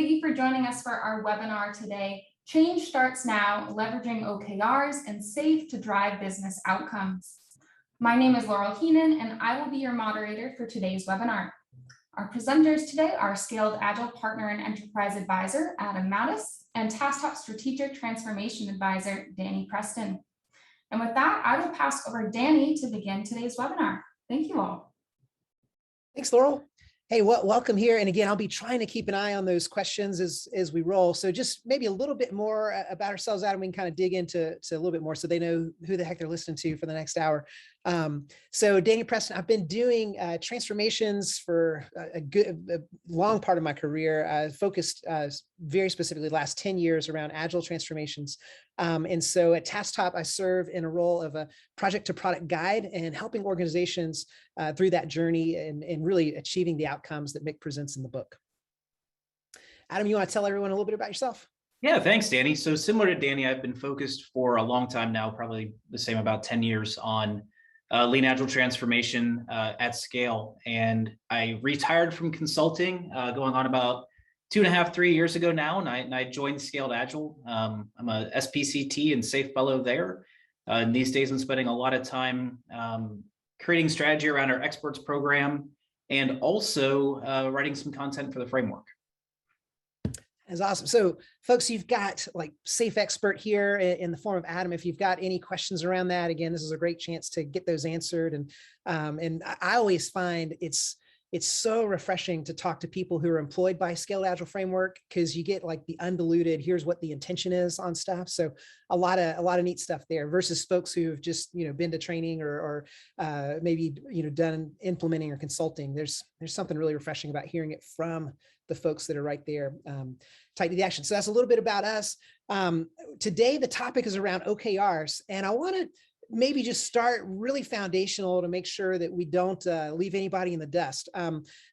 thank you for joining us for our webinar today. Change starts now, leveraging OKRs and SAFe to drive business outcomes. My name is Laurel Heenan, and I will be your moderator for today's webinar. Our presenters today are Scaled Agile Partner and Enterprise Advisor, Adam Mattis, and Tasktop Strategic Transformation Advisor, Danny Presten. And with that, I will pass over Danny to begin today's webinar. Thank you all. Thanks, Laurel. Hey, welcome here. And again, I'll be trying to keep an eye on those questions as we roll. So just maybe a little bit more about ourselves, Adam, we can kind of dig into a little bit more so they know who the heck they're listening to for the next hour. So Danny Presten, I've been doing transformations for a long part of my career. I focused very specifically the last 10 years around Agile transformations. And so at Tasktop, I serve in a role of a project to product guide and helping organizations through that journey and really achieving the outcomes that Mick presents in the book. Adam, you want to tell everyone a little bit about yourself? Yeah, thanks, Danny. So similar to Danny, I've been focused for a long time now, probably the same, about 10 years on lean agile transformation at scale. And I retired from consulting going on about 2.5, 3 years ago now, and I joined Scaled Agile. I'm a SPCT and SAFe fellow there. And these days, I'm spending a lot of time creating strategy around our experts program and also writing some content for the framework. That's awesome. So folks, you've got like SAFe expert here in the form of Adam. If you've got any questions around that, again, this is a great chance to get those answered. And I always find it's so refreshing to talk to people who are employed by Scaled Agile Framework, because you get like the undiluted, here's what the intention is on stuff. So a lot of neat stuff there versus folks who have just, been to training or maybe, done implementing or consulting. There's something really refreshing about hearing it from the folks that are right there, tight to the action. So that's a little bit about us. Today, the topic is around OKRs, and I want to maybe just start really foundational to make sure that we don't leave anybody in the dust.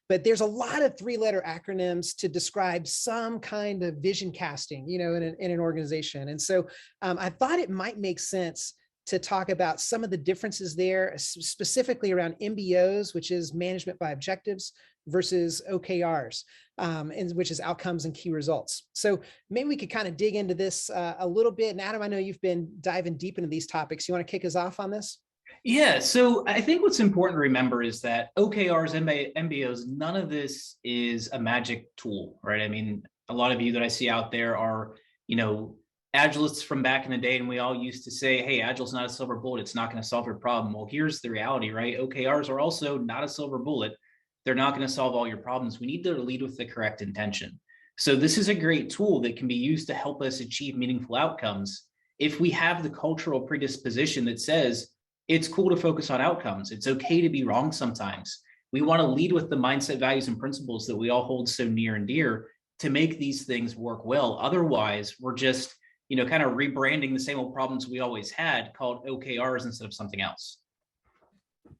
But there's a lot of 3-letter acronyms to describe some kind of vision casting, in an organization. And so I thought it might make sense to talk about some of the differences there, specifically around MBOs, which is management by objectives, versus OKRs, and which is outcomes and key results. So maybe we could kind of dig into this a little bit. And Adam, I know you've been diving deep into these topics. You want to kick us off on this? Yeah, so I think what's important to remember is that OKRs, MBOs, none of this is a magic tool, right? I mean, a lot of you that I see out there are, Agilists from back in the day, and we all used to say, hey, Agile's not a silver bullet. It's not going to solve your problem. Well, here's the reality, right? OKRs are also not a silver bullet. They're not going to solve all your problems. We need to lead with the correct intention. So this is a great tool that can be used to help us achieve meaningful outcomes if we have the cultural predisposition that says it's cool to focus on outcomes. It's okay to be wrong sometimes. We want to lead with the mindset, values, and principles that we all hold so near and dear to make these things work well. Otherwise, we're just kind of rebranding the same old problems we always had, called OKRs instead of something else.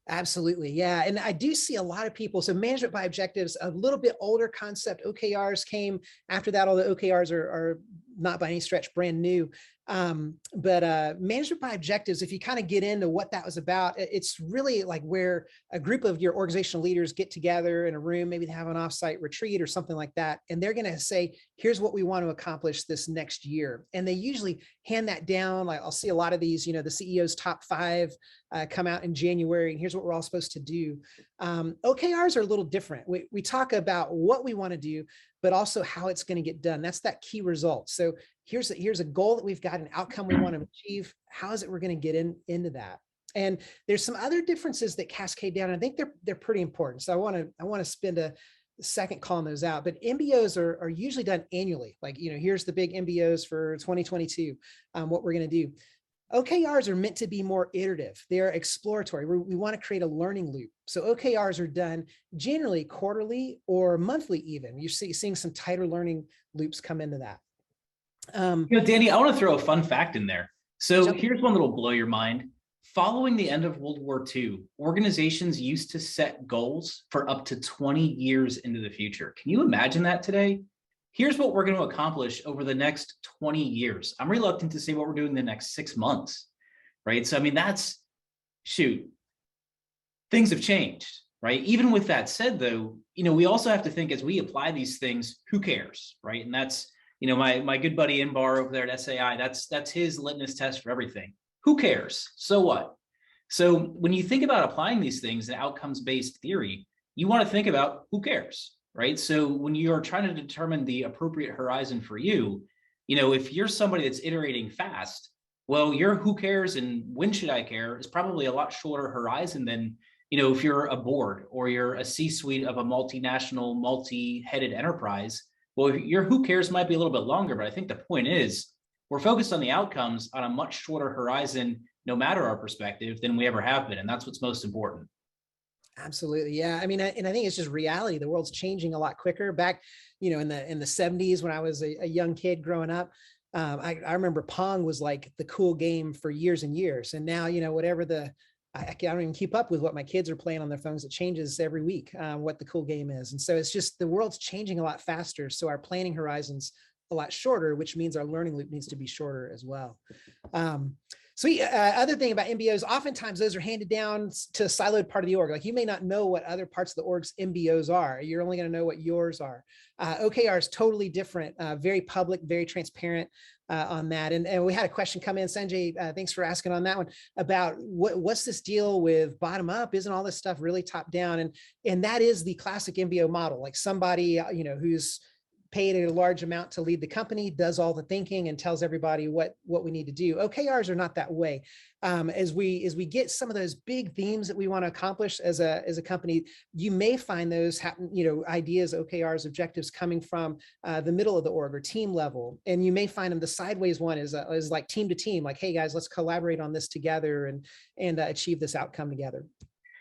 Absolutely. Yeah. And I do see a lot of people. So management by objectives, a little bit older concept. OKRs came after that, although OKRs are not by any stretch brand new. But management by objectives, if you kind of get into what that was about, it's really like where a group of your organizational leaders get together in a room, maybe they have an offsite retreat or something like that. And they're going to say, here's what we want to accomplish this next year. And they usually hand that down. Like I'll see a lot of these, the CEO's top 5 come out in January, and here's what we're all supposed to do. OKRs are a little different. We talk about what we want to do, but also how it's going to get done. That's that key result. So here's a goal that we've got, an outcome we want to achieve. How is it we're going to get into that? And there's some other differences that cascade down. I think they're pretty important. So I want to spend a second calling those out. But MBOs are usually done annually. Like, here's the big MBOs for 2022, what we're going to do. OKRs are meant to be more iterative. They're exploratory. We want to create a learning loop. So OKRs are done generally quarterly or monthly even. You're seeing some tighter learning loops come into that. Danny, I want to throw a fun fact in there. So here's one that'll blow your mind. Following the end of World War II, organizations used to set goals for up to 20 years into the future. Can you imagine that today? Here's what we're going to accomplish over the next 20 years. I'm reluctant to say what we're doing the next 6 months, right? So, I mean, things have changed. right? Even with that said, though, we also have to think as we apply these things, who cares, right? And that's, my good buddy Inbar over there at SAI, that's his litmus test for everything. Who cares? So what? So when you think about applying these things in outcomes-based theory, you want to think about who cares, right? So when you're trying to determine the appropriate horizon for you, if you're somebody that's iterating fast, well, your who cares and when should I care is probably a lot shorter horizon than, if you're a board or you're a C-suite of a multinational, multi-headed enterprise. Well, your who cares might be a little bit longer, but I think the point is we're focused on the outcomes on a much shorter horizon, no matter our perspective, than we ever have been. And that's what's most important. Absolutely. Yeah. I mean, and I think it's just reality. The world's changing a lot quicker. Back, in the 70s, when I was a young kid growing up, I remember Pong was like the cool game for years and years. And now, whatever I don't even keep up with what my kids are playing on their phones. It changes every week, what the cool game is. And so it's just the world's changing a lot faster. So our planning horizon's a lot shorter, which means our learning loop needs to be shorter as well. Sweet. Other thing about MBOs, oftentimes those are handed down to a siloed part of the org. Like you may not know what other parts of the org's MBOs are. You're only going to know what yours are. OKR is totally different, very public, very transparent on that. And we had a question come in, Sanjay, thanks for asking on that one, about what's this deal with bottom up? Isn't all this stuff really top down? And that is the classic MBO model, like somebody, who's paid a large amount to lead the company, does all the thinking and tells everybody what we need to do. OKRs are not that way. As we get some of those big themes that we want to accomplish as a company, you may find those happen, ideas, OKRs, objectives coming from the middle of the org or team level. And you may find them, the sideways one is like team to team, like, hey guys, let's collaborate on this together and achieve this outcome together.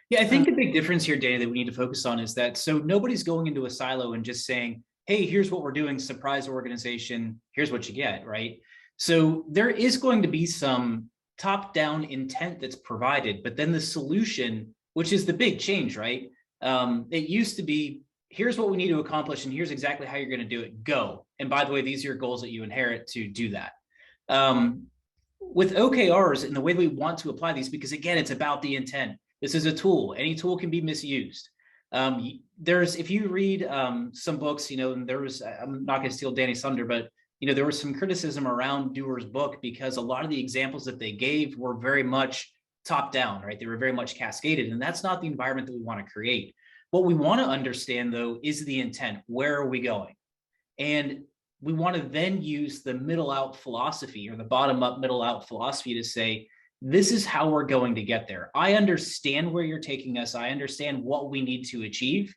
Yeah, I think the big difference here, Danny, that we need to focus on is that, so nobody's going into a silo and just saying, hey, here's what we're doing, surprise organization, here's what you get, right? So there is going to be some top-down intent that's provided, but then the solution, which is the big change, right? It used to be, here's what we need to accomplish, and here's exactly how you're going to do it, go. And by the way, these are your goals that you inherit to do that. With OKRs and the way that we want to apply these, because again, it's about the intent. This is a tool. Any tool can be misused. If you read some books, and there was, I'm not going to steal Danny's thunder, but there was some criticism around Doerr's book because a lot of the examples that they gave were very much top down, right? They were very much cascaded, and that's not the environment that we want to create. What we want to understand, though, is the intent. Where are we going? And we want to then use the middle out philosophy or the bottom up middle out philosophy to say, this is how we're going to get there. I understand where you're taking us. I understand what we need to achieve.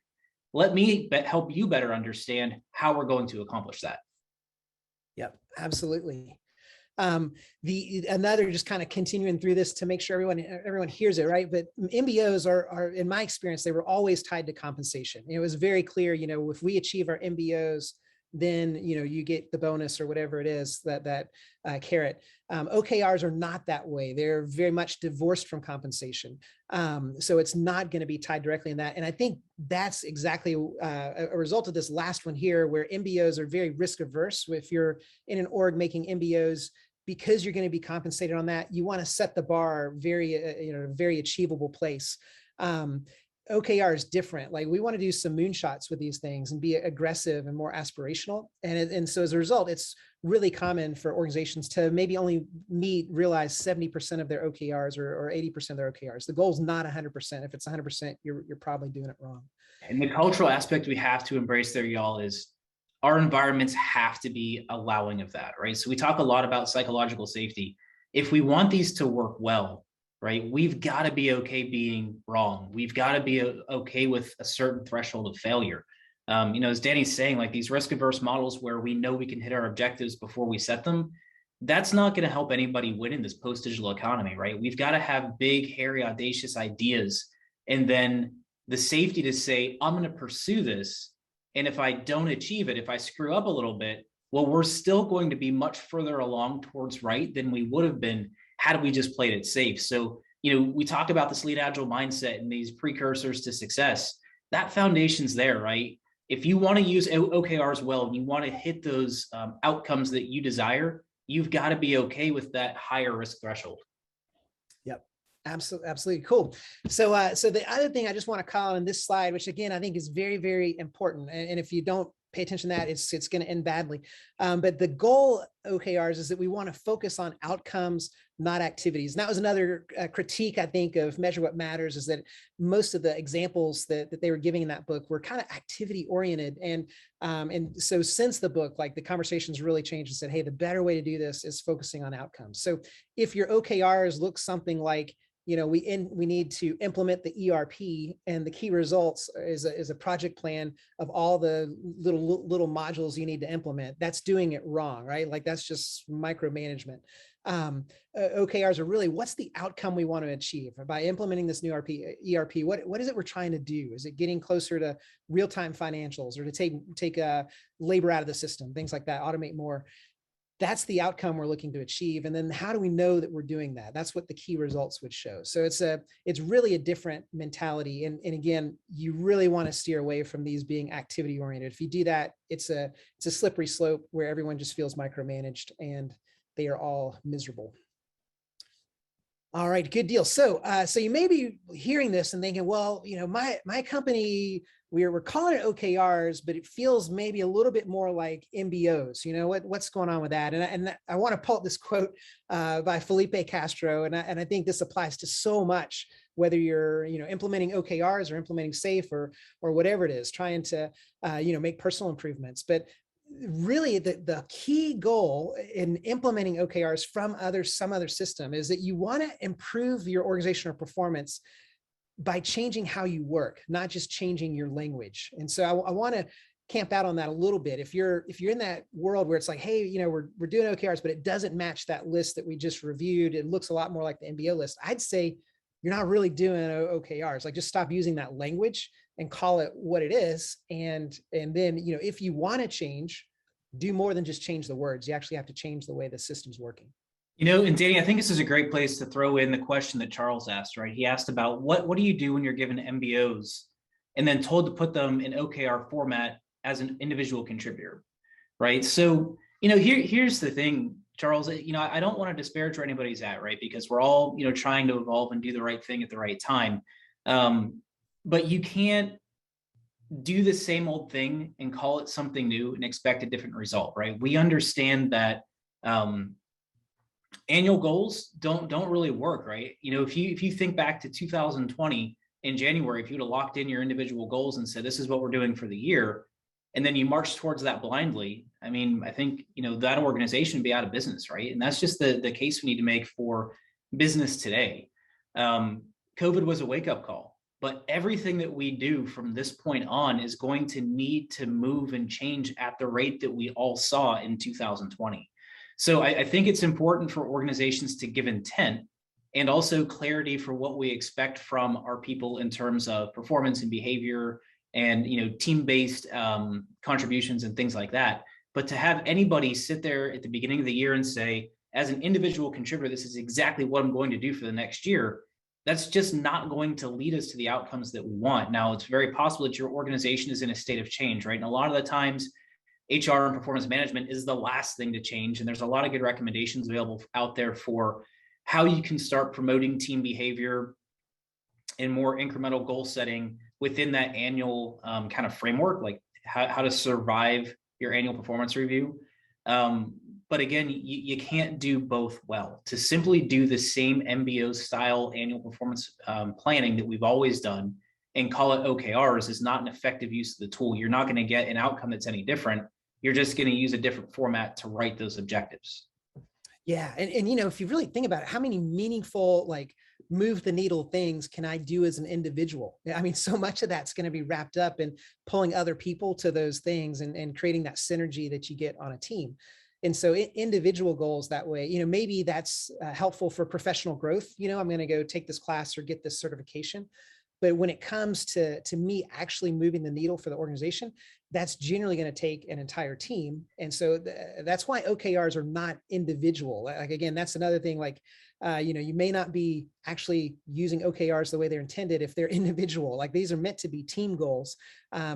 Let me help you better understand how we're going to accomplish that. Yep, absolutely. Another, just kind of continuing through this to make sure everyone hears it, right? But MBOs are, in my experience, they were always tied to compensation. It was very clear, if we achieve our MBOs, then you get the bonus or whatever it is, that carrot. OKRs are not that way. They're very much divorced from compensation. So it's not going to be tied directly in that. And I think that's exactly a result of this last one here, where MBOs are very risk averse. If you're in an org making MBOs, because you're going to be compensated on that, you want to set the bar very achievable place. OKR is different. Like we want to do some moonshots with these things and be aggressive and more aspirational. And so as a result, it's really common for organizations to maybe only realize 70% of their OKRs or 80% of their OKRs. The goal is not 100%. If it's 100%, you're probably doing it wrong. And the cultural aspect we have to embrace there, y'all, is our environments have to be allowing of that, right? So we talk a lot about psychological safety. If we want these to work well, right, we've got to be okay being wrong. We've got to be okay with a certain threshold of failure. As Danny's saying, like these risk averse models where we know we can hit our objectives before we set them, that's not going to help anybody win in this post-digital economy, right? We've got to have big, hairy, audacious ideas, and then the safety to say, I'm going to pursue this. And if I don't achieve it, if I screw up a little bit, well, we're still going to be much further along towards right than we would have been had we just played it safe. So, we talk about this lead agile mindset and these precursors to success. That foundation's there, right? If you want to use OKRs well and you want to hit those outcomes that you desire, you've got to be okay with that higher risk threshold. Yep. Absolutely, absolutely cool. So the other thing I just want to call out on this slide, which again I think is very, very important, and if you don't pay attention to that, it's going to end badly. But the goal OKRs is that we want to focus on outcomes, not activities. And that was another critique, I think, of Measure What Matters, is that most of the examples that they were giving in that book were kind of activity oriented. And so since the book, like the conversations really changed and said, hey, the better way to do this is focusing on outcomes. So if your OKRs look something like, we need to implement the ERP, and the key results is a project plan of all the little modules you need to implement. That's doing it wrong, right? Like that's just micromanagement. OKRs are really, what's the outcome we want to achieve by implementing this new ERP? What is it we're trying to do? Is it getting closer to real-time financials, or to take labor out of the system, things like that, automate more? That's the outcome we're looking to achieve. And then how do we know that we're doing that? That's what the key results would show. So it's really a different mentality. And again, you really want to steer away from these being activity oriented. If you do that, it's a slippery slope where everyone just feels micromanaged and they are all miserable. All right, good deal. So you may be hearing this and thinking, well, my company, we're calling it OKRs, but it feels maybe a little bit more like MBOs. What's going on with that? And I want to pull up this quote by Felipe Castro, and I think this applies to so much, whether you're implementing OKRs or implementing SAFe or whatever it is, trying to make personal improvements. But really the key goal in implementing OKRs from some other system is that you want to improve your organizational performance by changing how you work, not just changing your language. And so I want to camp out on that a little bit. If you're in that world where it's like, hey, we're doing OKRs, but it doesn't match that list that we just reviewed, it looks a lot more like the MBO list, I'd say you're not really doing OKRs. Like, just stop using that language and call it what it is. And then, if you want to change, do more than just change the words. You actually have to change the way the system's working. And Danny, I think this is a great place to throw in the question that Charles asked, right? He asked about what do you do when you're given MBOs and then told to put them in OKR format as an individual contributor, right? So, here's the thing, Charles, I don't want to disparage where anybody's at, right? Because we're all, trying to evolve and do the right thing at the right time. But you can't do the same old thing and call it something new and expect a different result, right? We understand that annual goals don't really work, right? If you think back to 2020 in January, if you'd have locked in your individual goals and said, this is what we're doing for the year, and then you march towards that blindly, I think, that organization would be out of business, right? And that's just the case we need to make for business today. COVID was a wake-up call, but everything that we do from this point on is going to need to move and change at the rate that we all saw in 2020. So I think it's important for organizations to give intent and also clarity for what we expect from our people in terms of performance and behavior and team-based contributions and things like that. But to have anybody sit there at the beginning of the year and say, as an individual contributor, this is exactly what I'm going to do for the next year, that's just not going to lead us to the outcomes that we want. Now, it's very possible that your organization is in a state of change, right? And a lot of the times, HR and performance management is the last thing to change. And there's a lot of good recommendations available out there for how you can start promoting team behavior and more incremental goal setting within that annual kind of framework, like how to survive your annual performance review. But again, you can't do both well. To simply do the same MBO style annual performance planning that we've always done and call it OKRs is not an effective use of the tool. You're not going to get an outcome that's any different. You're just going to use a different format to write those objectives. Yeah. And if you really think about it, how many meaningful, like, move the needle things can I do as an individual? So much of that's going to be wrapped up in pulling other people to those things and creating that synergy that you get on a team. And so individual goals that way, maybe that's helpful for professional growth. I'm going to go take this class or get this certification. But when it comes to me actually moving the needle for the organization, that's generally going to take an entire team. And so that's why OKRs are not individual. Like, again, that's another thing, like, you may not be actually using OKRs the way they're intended if they're individual. Like, these are meant to be team goals,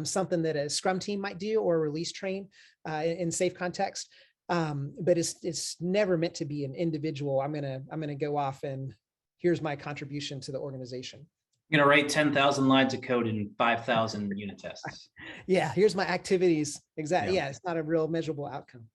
something that a Scrum team might do or a release train in SAFe context. But it's never meant to be an individual. I'm gonna go off and here's my contribution to the organization. I'm going to write 10,000 lines of code in 5,000 unit tests. Yeah, here's my activities. Exactly. Yeah. Yeah, it's not a real measurable outcome.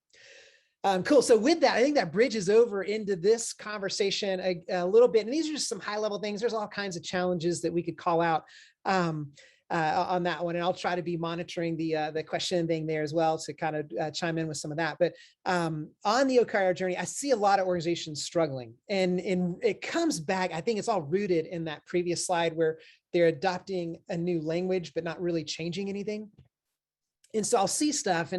Cool. So with that, I think that bridges over into this conversation a little bit. And these are just some high level things. There's all kinds of challenges that we could call out on that one. And I'll try to be monitoring the question thing there as well to kind of chime in with some of that. But on the OKR journey, I see a lot of organizations struggling. And it comes back, I think it's all rooted in that previous slide where they're adopting a new language, but not really changing anything. And so I'll see stuff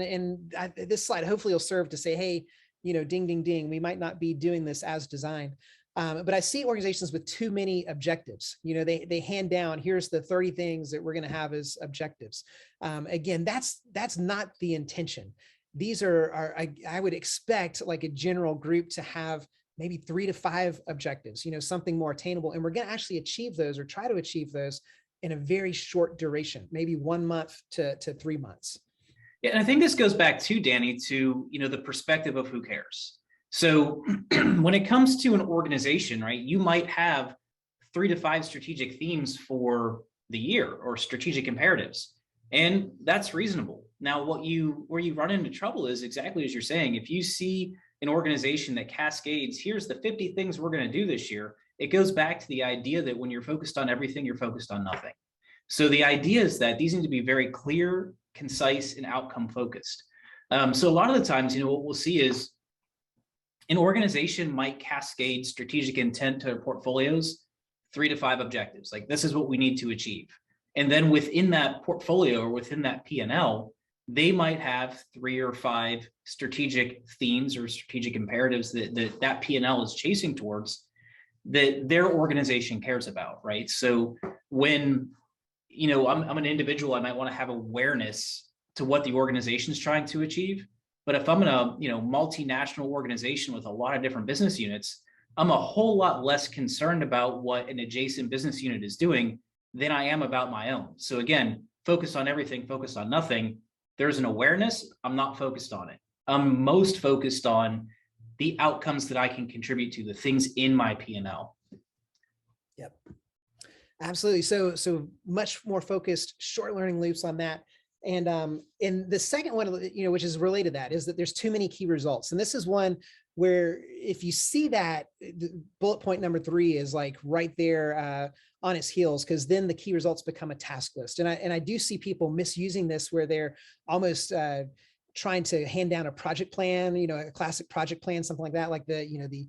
this slide hopefully will serve to say, hey, ding, ding, ding, we might not be doing this as designed. But I see organizations with too many objectives. They hand down, here's the 30 things that we're going to have as objectives. Again, that's not the intention. These I would expect like a general group to have maybe 3 to 5 objectives, something more attainable. And we're going to actually achieve those or try to achieve those in a very short duration, maybe 1 month to 3 months. Yeah, and I think this goes back to, Danny, to the perspective of who cares. So when it comes to an organization, right, you might have 3 to 5 strategic themes for the year or strategic imperatives, and that's reasonable. Now, where you run into trouble is exactly as you're saying. If you see an organization that cascades, here's the 50 things we're going to do this year, it goes back to the idea that when you're focused on everything, you're focused on nothing. So the idea is that these need to be very clear, concise, and outcome focused. So a lot of the times, what we'll see is an organization might cascade strategic intent to their portfolios, 3 to 5 objectives. Like, this is what we need to achieve. And then within that portfolio or within that P&L, they might have 3 or 5 strategic themes or strategic imperatives that P&L is chasing towards, that their organization cares about, right? So when, I'm an individual, I might want to have awareness to what the organization is trying to achieve. But if I'm in a, multinational organization with a lot of different business units, I'm a whole lot less concerned about what an adjacent business unit is doing than I am about my own. So again, focus on everything, focus on nothing. There's an awareness, I'm not focused on it. I'm most focused on the outcomes that I can contribute to, the things in my P&L. Yep, absolutely. So much more focused, short learning loops on that. And the second one, which is related to that, is that there's too many key results. And this is one where if you see that, the bullet point number 3 is like right there on its heels, because then the key results become a task list. And I do see people misusing this where they're almost trying to hand down a project plan, a classic project plan, something like that. Like the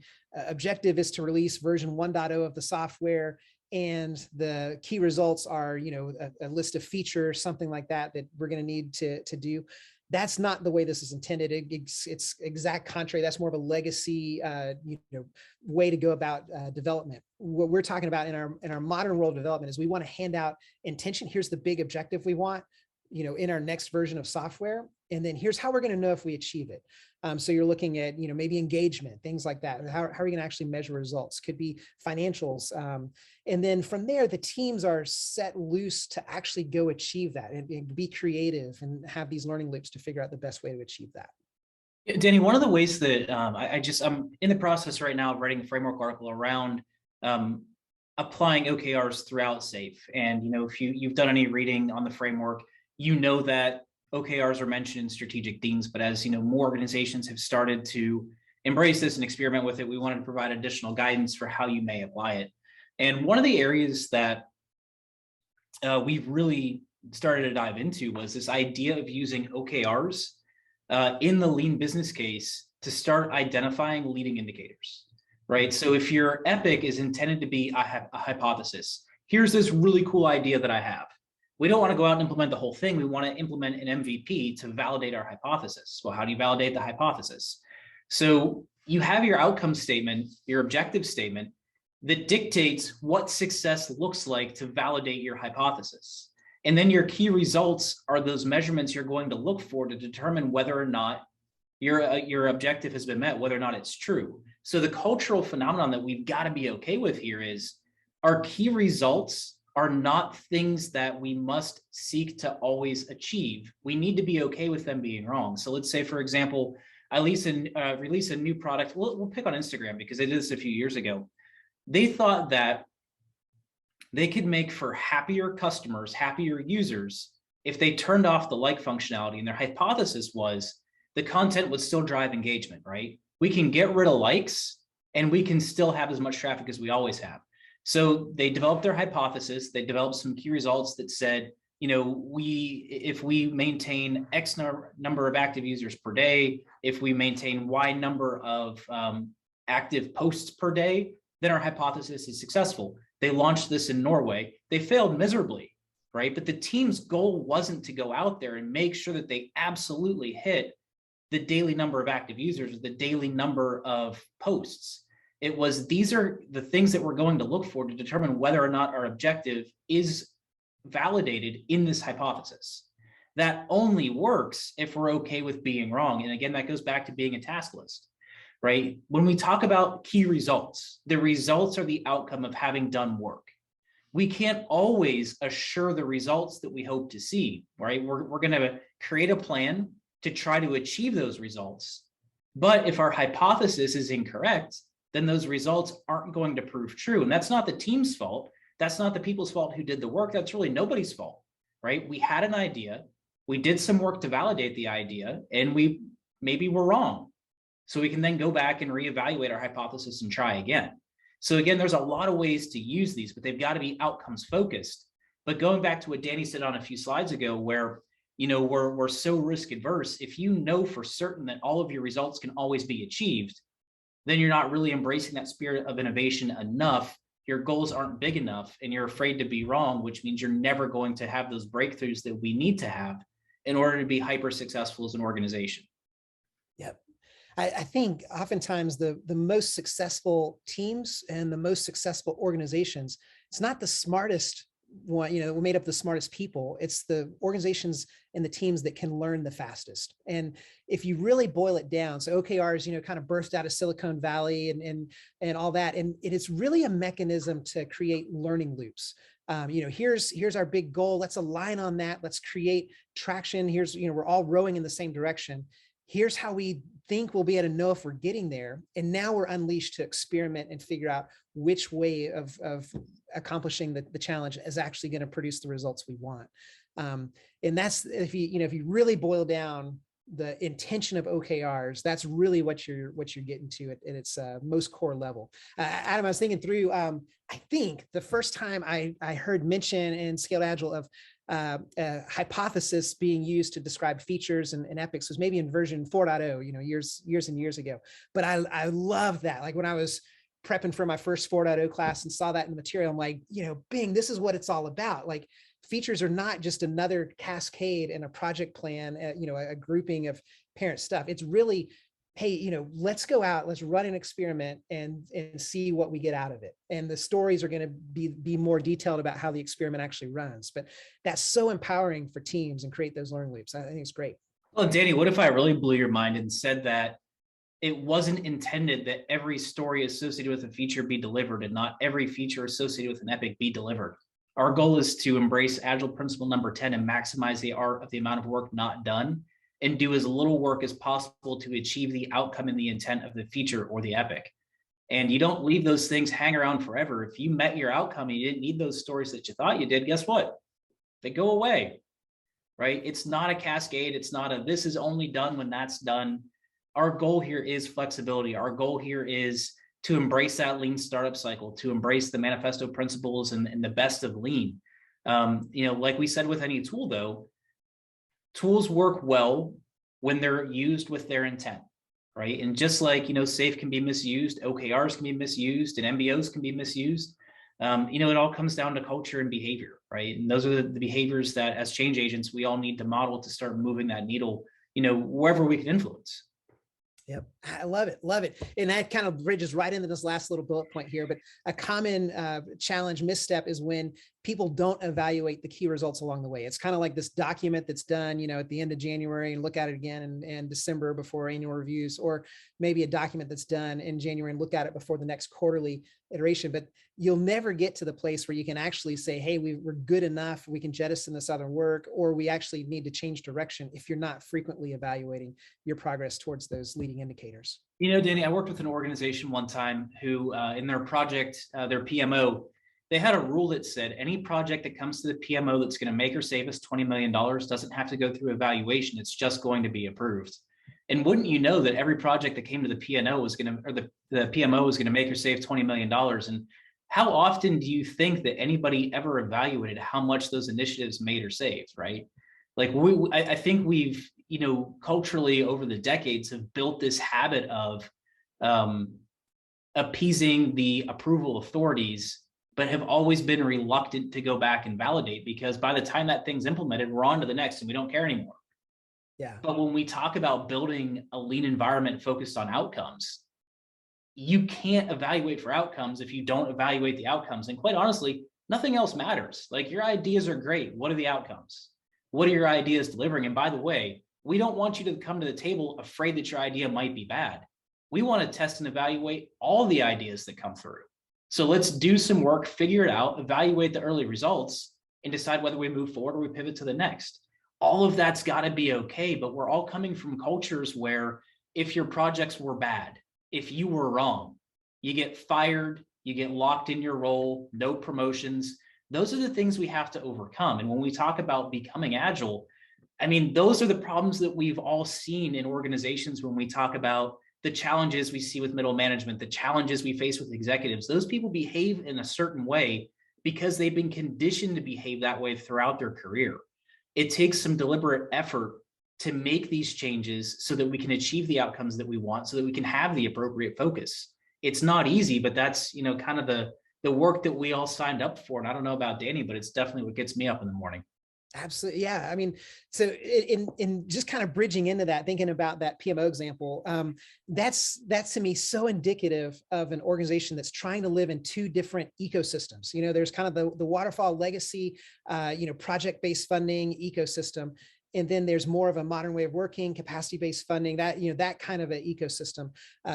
objective is to release version 1.0 of the software, and the key results are, a list of features, something like that we're going to need to do. That's not the way this is intended. It's exact contrary. That's more of a legacy, way to go about development. What we're talking about in our modern world of development is we want to hand out intention. Here's the big objective we want, in our next version of software. And then here's how we're going to know if we achieve it. So you're looking at, maybe engagement, things like that. How are we going to actually measure results? Could be financials. And then from there, the teams are set loose to actually go achieve that and be creative and have these learning loops to figure out the best way to achieve that. Danny, one of the ways that I'm in the process right now of writing a framework article around applying OKRs throughout SAFE. And, if you've done any reading on the framework, that OKRs are mentioned in strategic themes, but as more organizations have started to embrace this and experiment with it, we wanted to provide additional guidance for how you may apply it. And one of the areas that we've really started to dive into was this idea of using OKRs in the lean business case to start identifying leading indicators, right? So if your epic is intended to be a hypothesis, here's this really cool idea that I have. We don't want to go out and implement the whole thing. We want to implement an MVP to validate our hypothesis. Well, how do you validate the hypothesis? So you have your outcome statement, your objective statement that dictates what success looks like to validate your hypothesis. And then your key results are those measurements you're going to look for to determine whether or not your objective has been met, whether or not it's true. So the cultural phenomenon that we've got to be okay with here is our key results are not things that we must seek to always achieve. We need to be okay with them being wrong. So let's say, for example, I release a new product. We'll pick on Instagram because I did this a few years ago. They thought that they could make for happier customers, happier users, if they turned off the like functionality. And their hypothesis was the content would still drive engagement, right? We can get rid of likes and we can still have as much traffic as we always have. So they developed their hypothesis. They developed some key results that said, if we maintain X number of active users per day, if we maintain Y number of active posts per day, then our hypothesis is successful. They launched this in Norway. They failed miserably, right? But the team's goal wasn't to go out there and make sure that they absolutely hit the daily number of active users, the daily number of posts. It was, these are the things that we're going to look for to determine whether or not our objective is validated in this hypothesis. That only works if we're okay with being wrong. And again, that goes back to being a task list, right? When we talk about key results, the results are the outcome of having done work. We can't always assure the results that we hope to see, right? We're going to create a plan to try to achieve those results. But if our hypothesis is incorrect, then those results aren't going to prove true. And that's not the team's fault. That's not the people's fault who did the work. That's really nobody's fault, right? We had an idea. We did some work to validate the idea, and we maybe were wrong. So we can then go back and reevaluate our hypothesis and try again. So again, there's a lot of ways to use these, but they've got to be outcomes focused. But going back to what Danny said on a few slides ago, where we're so risk adverse, if you know for certain that all of your results can always be achieved, then you're not really embracing that spirit of innovation enough. Your goals aren't big enough, and you're afraid to be wrong, which means you're never going to have those breakthroughs that we need to have in order to be hyper successful as an organization. Yep. I think oftentimes the most successful teams and the most successful organizations, it's not the smartest one, we made up the smartest people. It's the organizations and the teams that can learn the fastest. And if you really boil it down, so OKRs, kind of burst out of Silicon Valley and all that. And it's really a mechanism to create learning loops. Here's our big goal. Let's align on that. Let's create traction. Here's, we're all rowing in the same direction. Here's how we think we'll be able to know if we're getting there. And now we're unleashed to experiment and figure out which way of accomplishing the challenge is actually going to produce the results we want. And that's, if you really boil down the intention of OKRs, that's really what you're getting to at its most core level. Adam, I was thinking through, I think the first time I heard mention in Scaled Agile of hypothesis being used to describe features and epics was maybe in version 4.0, years and years ago. But I love that. Like when I was prepping for my first 4.0 class and saw that in the material, I'm like, bing, this is what it's all about. Like features are not just another cascade in a project plan, a grouping of parent stuff. It's really, hey, let's go out, let's run an experiment and see what we get out of it. And the stories are going to be more detailed about how the experiment actually runs. But that's so empowering for teams and create those learning loops. I think it's great. Well, Danny, what if I really blew your mind and said that it wasn't intended that every story associated with a feature be delivered and not every feature associated with an epic be delivered? Our goal is to embrace Agile Principle number 10 and maximize the art of the amount of work not done, and do as little work as possible to achieve the outcome and the intent of the feature or the epic. And you don't leave those things hang around forever. If you met your outcome and you didn't need those stories that you thought you did, guess what? They go away, right? It's not a cascade. It's not a, this is only done when that's done. Our goal here is flexibility. Our goal here is to embrace that lean startup cycle, to embrace the manifesto principles and the best of lean. Like we said with any tool though, tools work well when they're used with their intent, right? And just like, SAFe can be misused, OKRs can be misused, and MBOs can be misused. It all comes down to culture and behavior, right? And those are the behaviors that as change agents, we all need to model to start moving that needle, wherever we can influence. Yep. I love it. Love it. And that kind of bridges right into this last little bullet point here. But a common challenge misstep is when people don't evaluate the key results along the way. It's kind of like this document that's done, at the end of January and look at it again in December before annual reviews, or maybe a document that's done in January and look at it before the next quarterly iteration. But you'll never get to the place where you can actually say, hey, we're good enough, we can jettison this other work, or we actually need to change direction if you're not frequently evaluating your progress towards those leading indicators. Danny, I worked with an organization one time who in their project, their PMO, they had a rule that said any project that comes to the PMO that's going to make or save us $20 million doesn't have to go through evaluation. It's just going to be approved. And wouldn't you know that every project that came to the PMO was going to, or the PMO was going to make or save $20 million. And how often do you think that anybody ever evaluated how much those initiatives made or saved, right? Like I think we've, culturally over the decades have built this habit of appeasing the approval authorities, but have always been reluctant to go back and validate, because by the time that thing's implemented, we're on to the next and we don't care anymore. Yeah. But when we talk about building a lean environment focused on outcomes, you can't evaluate for outcomes if you don't evaluate the outcomes. And quite honestly, nothing else matters. Like, your ideas are great. What are the outcomes? What are your ideas delivering? And by the way, we don't want you to come to the table afraid that your idea might be bad. We want to test and evaluate all the ideas that come through. So let's do some work, figure it out, evaluate the early results, and decide whether we move forward or we pivot to the next. All of that's got to be okay, but we're all coming from cultures where if your projects were bad, if you were wrong, you get fired, you get locked in your role, no promotions. Those are the things we have to overcome. And when we talk about becoming agile, I mean, those are the problems that we've all seen in organizations when we talk about the challenges we see with middle management, the challenges we face with executives. Those people behave in a certain way because they've been conditioned to behave that way throughout their career. It takes some deliberate effort to make these changes so that we can achieve the outcomes that we want, so that we can have the appropriate focus. It's not easy, but that's, kind of the work that we all signed up for. And I don't know about Danny, but it's definitely what gets me up in the morning. Absolutely. Yeah. I mean, so in just kind of bridging into that, thinking about that PMO example, that's to me so indicative of an organization that's trying to live in two different ecosystems. There's kind of the waterfall legacy, project-based funding ecosystem. And then there's more of a modern way of working, capacity-based funding, that kind of an ecosystem,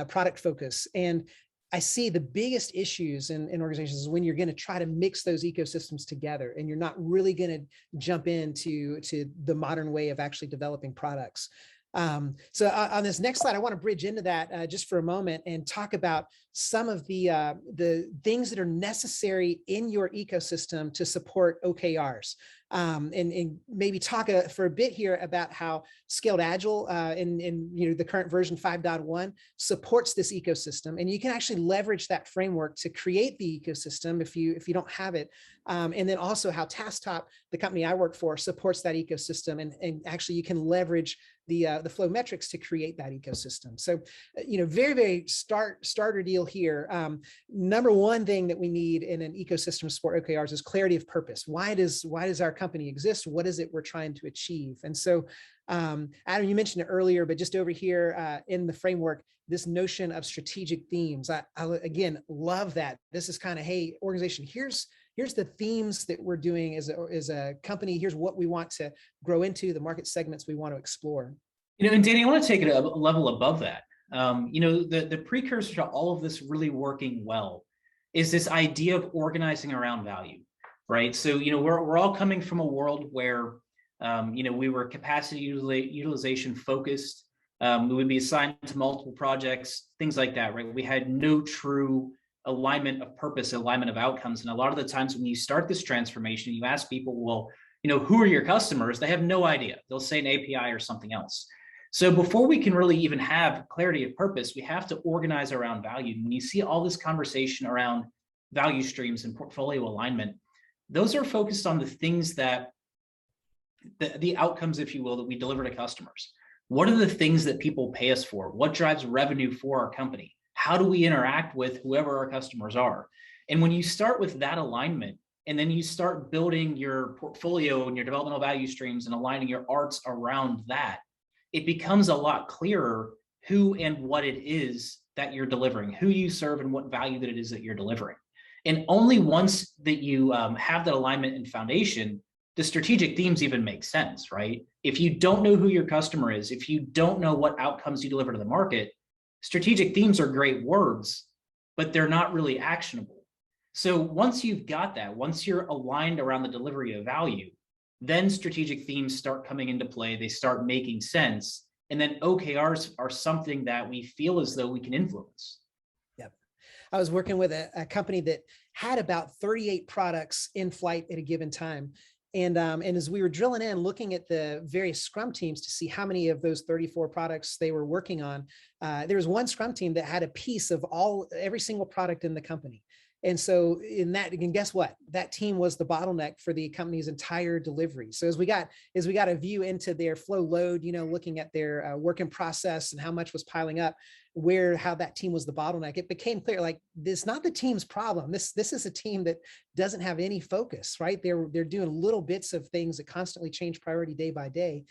product focus. And I see the biggest issues in organizations is when you're going to try to mix those ecosystems together and you're not really going to jump into the modern way of actually developing products. So on this next slide, I want to bridge into that just for a moment and talk about some of the things that are necessary in your ecosystem to support OKRs. And maybe talk for a bit here about how Scaled Agile in the current version 5.1 supports this ecosystem, and you can actually leverage that framework to create the ecosystem if you don't have it, and then also how Tasktop, the company I work for, supports that ecosystem, and actually you can leverage the flow metrics to create that ecosystem. So very, very starter deal here. Number one thing that we need in an ecosystem to support OKRs is clarity of purpose. Why does our company exist? What is it we're trying to achieve? And so Adam, you mentioned it earlier, but just over here in the framework, this notion of strategic themes, I again love that. This is kind of, hey, organization, here's the themes that we're doing as a company. Here's what we want to grow into, the market segments we want to explore. And Danny, I want to take it a level above that. The precursor to all of this really working well is this idea of organizing around value, right? So, we're all coming from a world where, we were capacity utilization focused. We would be assigned to multiple projects, things like that, right? We had no true alignment of purpose, alignment of outcomes. And a lot of the times when you start this transformation, you ask people, well, who are your customers? They have no idea. They'll say an API or something else. So before we can really even have clarity of purpose, we have to organize around value. When you see all this conversation around value streams and portfolio alignment, those are focused on the things that the outcomes, if you will, that we deliver to customers. What are the things that people pay us for? What drives revenue for our company? How do we interact with whoever our customers are? And when you start with that alignment, and then you start building your portfolio and your developmental value streams and aligning your arts around that, it becomes a lot clearer who and what it is that you're delivering, who you serve and what value that it is that you're delivering. And only once that you have that alignment and foundation, the strategic themes even make sense, right? If you don't know who your customer is, if you don't know what outcomes you deliver to the market, strategic themes are great words, but they're not really actionable. So once you've got that, once you're aligned around the delivery of value, then strategic themes start coming into play. They start making sense. And then OKRs are something that we feel as though we can influence. Yep. I was working with a company that had about 38 products in flight at a given time. And as we were drilling in, looking at the various Scrum teams to see how many of those 34 products they were working on, there was one Scrum team that had a piece of every single product in the company. And so in that, and guess what? That team was the bottleneck for the company's entire delivery. So as we got a view into their flow load, looking at their work in process and how much was piling up, how that team was the bottleneck, it became clear, like, this is not the team's problem. This is a team that doesn't have any focus, right? They're doing little bits of things that constantly change priority day by day.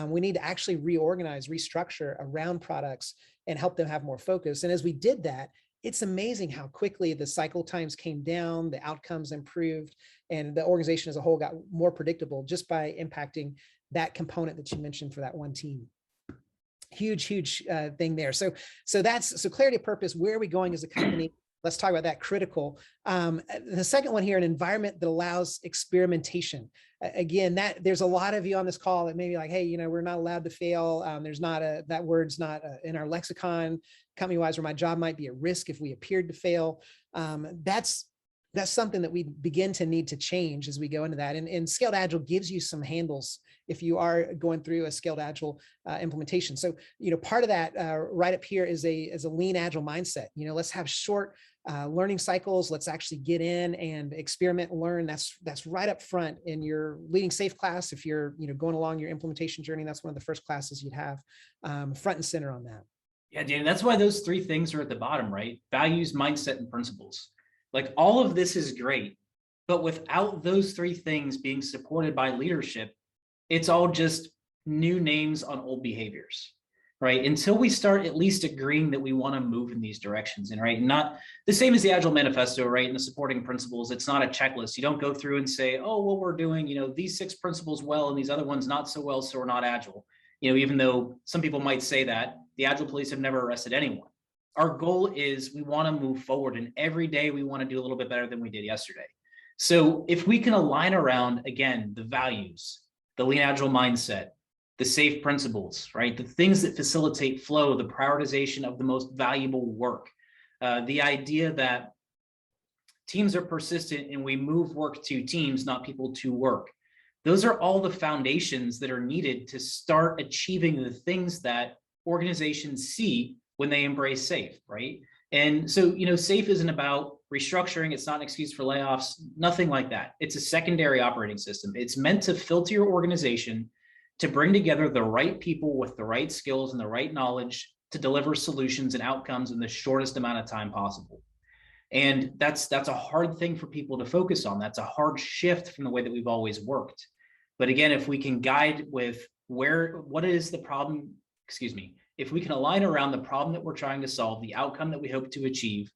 We need to actually reorganize, restructure around products and help them have more focus. And as we did that, it's amazing how quickly the cycle times came down, the outcomes improved, and the organization as a whole got more predictable just by impacting that component that you mentioned for that one team. Huge thing there. So clarity of purpose. Where are we going as a company? Let's talk about that. Critical. The second one here, an environment that allows experimentation. Again, there's a lot of you on this call that may be like, hey, we're not allowed to fail. There's not that word's not in our lexicon company-wise, where my job might be at risk if we appeared to fail. That's something that we begin to need to change as we go into that. And Scaled Agile gives you some handles if you are going through a Scaled Agile implementation. So, part of that right up here is a lean Agile mindset. Let's have short learning cycles. Let's actually get in and experiment and learn. That's right up front in your leading safe class. If you're going along your implementation journey, that's one of the first classes you'd have front and center on that. Yeah, Danny, that's why those three things are at the bottom, right? Values, mindset, and principles. Like, all of this is great, but without those three things being supported by leadership, it's all just new names on old behaviors, right? Until we start at least agreeing that we want to move in these directions, and right, not the same as the Agile Manifesto, right? And the supporting principles, it's not a checklist. You don't go through and say, oh, well, we're doing, these 6 principles well, and these other ones not so well, so we're not Agile. Even though some people might say that, the Agile police have never arrested anyone. Our goal is we want to move forward, and every day we want to do a little bit better than we did yesterday. So if we can align around, again, the values, the lean Agile mindset, the safe principles, right? The things that facilitate flow, the prioritization of the most valuable work, the idea that teams are persistent and we move work to teams, not people to work. Those are all the foundations that are needed to start achieving the things that organizations see when they embrace SAFE, right? And so, SAFE isn't about restructuring. It's not an excuse for layoffs, nothing like that. It's a secondary operating system. It's meant to filter your organization to bring together the right people with the right skills and the right knowledge to deliver solutions and outcomes in the shortest amount of time possible. And that's a hard thing for people to focus on. That's a hard shift from the way that we've always worked. But again, if we can guide with what is the problem, if we can align around the problem that we're trying to solve, the outcome that we hope to achieve,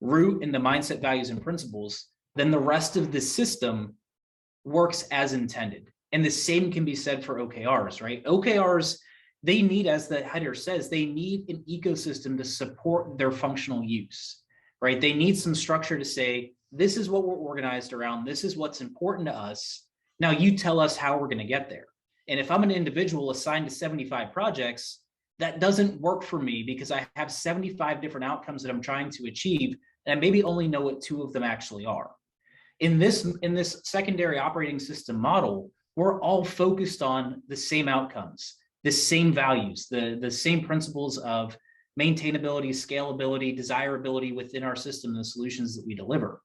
root in the mindset, values, and principles, then the rest of the system works as intended. And the same can be said for OKRs, right? OKRs, they need, as the header says, they need an ecosystem to support their functional use, right? They need some structure to say, this is what we're organized around. This is what's important to us. Now you tell us how we're going to get there. And if I'm an individual assigned to 75 projects, that doesn't work for me because I have 75 different outcomes that I'm trying to achieve, and I maybe only know what 2 of them actually are. In this secondary operating system model, we're all focused on the same outcomes, the same values, the same principles of maintainability, scalability, desirability within our system and the solutions that we deliver.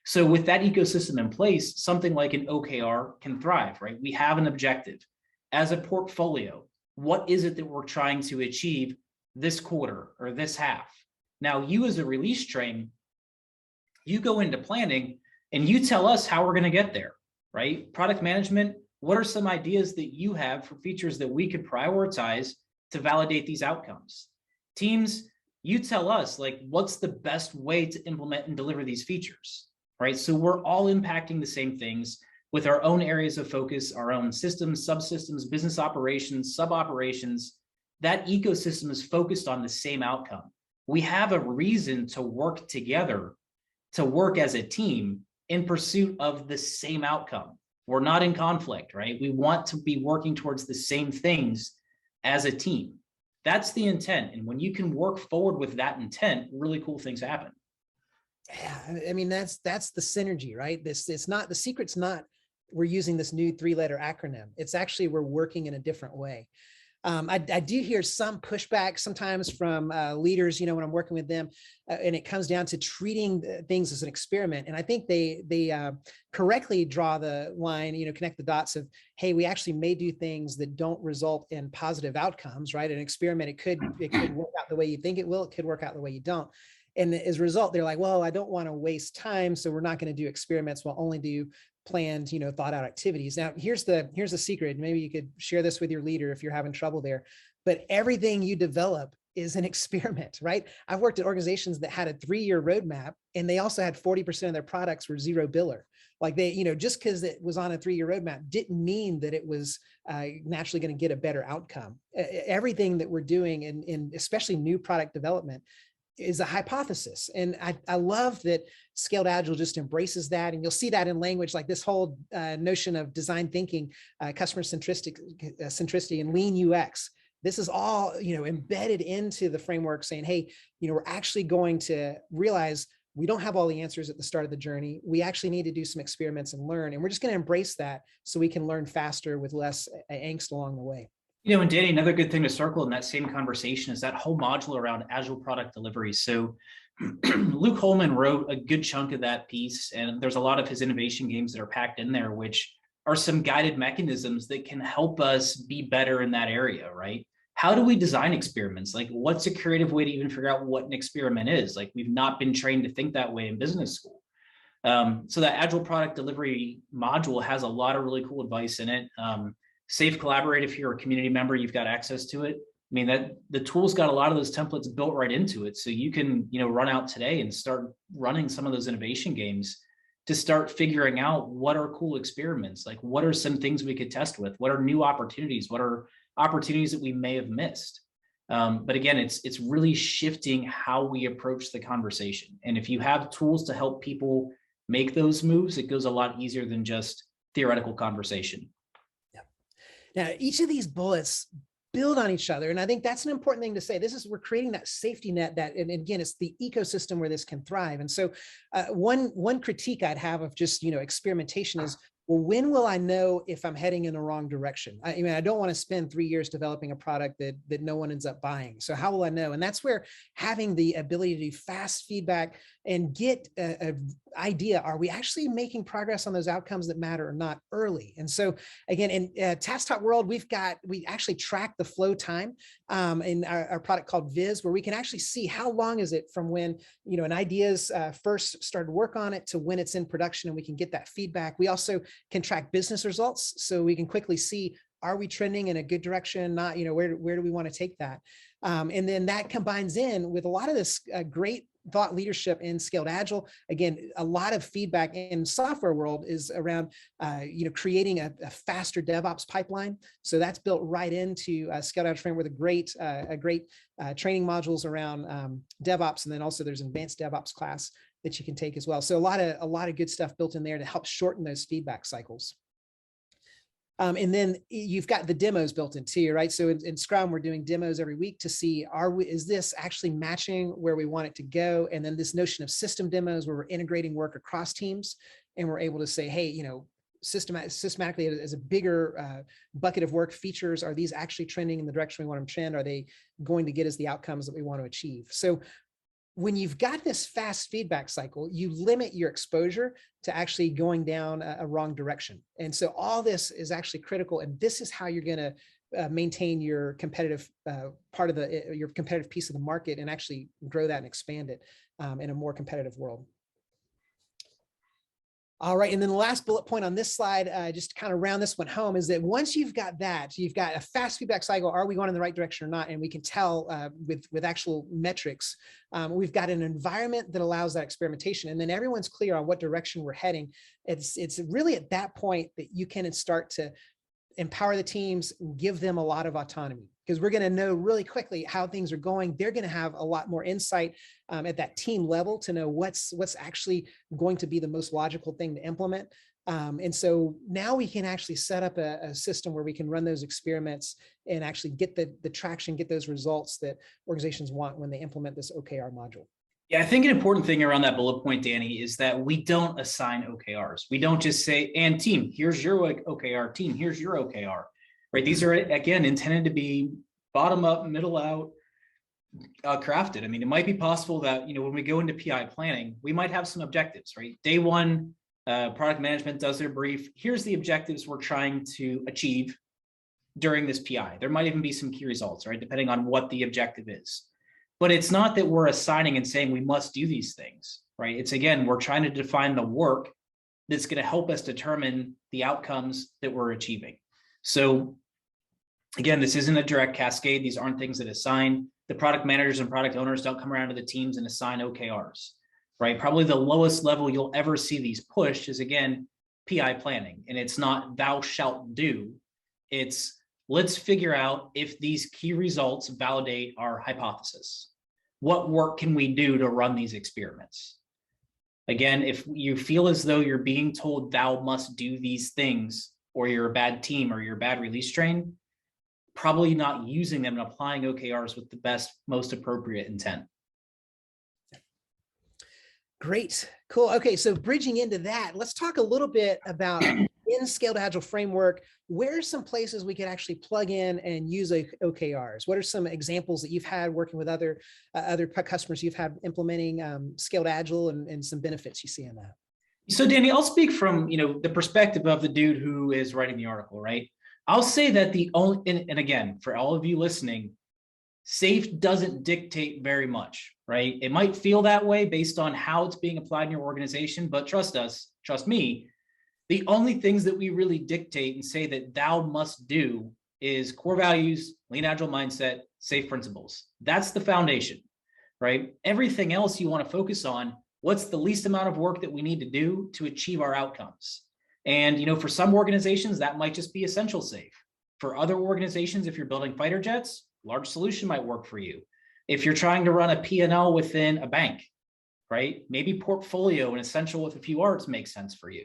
So with that ecosystem in place, something like an OKR can thrive, right? We have an objective. As a portfolio, what is it that we're trying to achieve this quarter or this half? Now, you as a release train, you go into planning and you tell us how we're going to get there, right? Product management, what are some ideas that you have for features that we could prioritize to validate these outcomes? Teams, you tell us, like, what's the best way to implement and deliver these features? right? So we're all impacting the same things with our own areas of focus, our own systems, subsystems, business operations, sub-operations. That ecosystem is focused on the same outcome. We have a reason to work together, to work as a team in pursuit of the same outcome. We're not in conflict, right? We want to be working towards the same things as a team. That's the intent. And when you can work forward with that intent, really cool things happen. Yeah, I mean, that's the synergy, right? It's not, the secret's not we're using this new 3-letter acronym. It's actually we're working in a different way. I do hear some pushback sometimes from leaders, when I'm working with them, and it comes down to treating things as an experiment. And I think they correctly draw the line, connect the dots of, hey, we actually may do things that don't result in positive outcomes, right? An experiment, it could work out the way you think it will. It could work out the way you don't. And as a result, they're like, well, I don't want to waste time, so we're not going to do experiments. We'll only do planned, thought out activities. Now, here's the secret. Maybe you could share this with your leader if you're having trouble there, but everything you develop is an experiment, right? I've worked at organizations that had a 3-year roadmap, and they also had 40% of their products were zero biller. Like they, just because it was on a 3-year roadmap didn't mean that it was naturally going to get a better outcome. Everything that we're doing in especially new product development is a hypothesis. And I love that Scaled Agile just embraces that. And you'll see that in language like this whole notion of design thinking, customer centricity and lean UX. This is all, embedded into the framework saying, hey, we're actually going to realize we don't have all the answers at the start of the journey. We actually need to do some experiments and learn. And we're just going to embrace that so we can learn faster with less angst along the way. And Danny, another good thing to circle in that same conversation is that whole module around Agile product delivery. So Luke Holman wrote a good chunk of that piece, and there's a lot of his innovation games that are packed in there, which are some guided mechanisms that can help us be better in that area, right? How do we design experiments? Like, what's a creative way to even figure out what an experiment is? Like, we've not been trained to think that way in business school. So that Agile product delivery module has a lot of really cool advice in it. Safe Collaborate, if you're a community member, you've got access to it. I mean, that the tool's got a lot of those templates built right into it. So you can, run out today and start running some of those innovation games to start figuring out what are cool experiments, like what are some things we could test with, what are new opportunities, what are opportunities that we may have missed. But again, it's really shifting how we approach the conversation. And if you have tools to help people make those moves, it goes a lot easier than just theoretical conversation. Now, each of these bullets build on each other. And I think that's an important thing to say. We're creating that safety net and again, it's the ecosystem where this can thrive. And so one critique I'd have of just, experimentation is, well, when will I know if I'm heading in the wrong direction? I mean, I don't want to spend 3 years developing a product that no one ends up buying. So how will I know? And that's where having the ability to do fast feedback and get an idea, are we actually making progress on those outcomes that matter or not early? And so again, in Tasktop world, we actually track the flow time in our product called Viz, where we can actually see how long is it from when, an idea's first started work on it to when it's in production, and we can get that feedback. We also can track business results, so we can quickly see, are we trending in a good direction? Not, where do we want to take that? And then that combines in with a lot of this great thought leadership in Scaled Agile. Again, a lot of feedback in software world is around, creating a faster DevOps pipeline. So that's built right into Scaled Agile framework with a great training modules around DevOps, and then also there's an advanced DevOps class that you can take as well. So a lot of good stuff built in there to help shorten those feedback cycles. And then you've got the demos built in too, right? So in Scrum, we're doing demos every week to see, is this actually matching where we want it to go? And then this notion of system demos, where we're integrating work across teams, and we're able to say, hey, systematically as a bigger bucket of work features, are these actually trending in the direction we want them to trend? Are they going to get us the outcomes that we want to achieve? So when you've got this fast feedback cycle, you limit your exposure to actually going down a wrong direction. And so all this is actually critical. And this is how you're going to maintain your competitive part of your competitive piece of the market, and actually grow that and expand it in a more competitive world. All right. And then the last bullet point on this slide, just to kind of round this one home, is that once you've got that, you've got a fast feedback cycle. Are we going in the right direction or not? And we can tell with actual metrics. We've got an environment that allows that experimentation. And then everyone's clear on what direction we're heading. It's really at that point that you can start to empower the teams, give them a lot of autonomy, because we're going to know really quickly how things are going. They're going to have a lot more insight at that team level to know what's actually going to be the most logical thing to implement. And so now we can actually set up a system where we can run those experiments and actually get the traction, get those results that organizations want when they implement this OKR module. Yeah, I think an important thing around that bullet point, Danny, is that we don't assign OKRs. We don't just say, and team, here's your OKR, team, here's your OKR, right? These are, again, intended to be bottom up, middle out, crafted. I mean, it might be possible that, when we go into PI planning, we might have some objectives, right? Day one, product management does their brief. Here's the objectives we're trying to achieve during this PI. There might even be some key results, right? Depending on what the objective is. But it's not that we're assigning and saying we must do these things, right? It's, again, we're trying to define the work that's going to help us determine the outcomes that we're achieving. So again, this isn't a direct cascade. These aren't things that assign. The product managers and product owners don't come around to the teams and assign OKRs, right? Probably the lowest level you'll ever see these pushed is, again, PI planning. And it's not thou shalt do. It's let's figure out if these key results validate our hypothesis. What work can we do to run these experiments? Again, if you feel as though you're being told thou must do these things, or you're a bad team, or you're a bad release train, probably not using them and applying OKRs with the best, most appropriate intent. Great, cool. Okay, so bridging into that, let's talk a little bit about in Scaled Agile framework, where are some places we could actually plug in and use OKRs? What are some examples that you've had working with other customers you've had implementing Scaled Agile and some benefits you see in that? So Danny, I'll speak from the perspective of the dude who is writing the article, right? I'll say that the only, and again, for all of you listening, SAFe doesn't dictate very much, right? It might feel that way based on how it's being applied in your organization, but trust us, trust me, the only things that we really dictate and say that thou must do is core values, lean agile mindset, SAFe principles. That's the foundation, right? Everything else you want to focus on, what's the least amount of work that we need to do to achieve our outcomes? And for some organizations, that might just be essential SAFe. For other organizations, if you're building fighter jets, large solution might work for you. If you're trying to run a P&L within a bank, right? Maybe portfolio and essential with a few arts makes sense for you.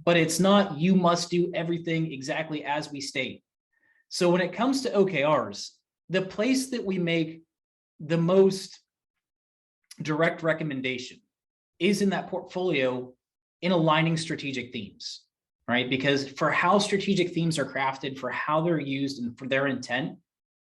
But it's not you must do everything exactly as we state. So when it comes to OKRs, the place that we make the most direct recommendation is in that portfolio in aligning strategic themes, right? Because for how strategic themes are crafted, for how they're used and for their intent,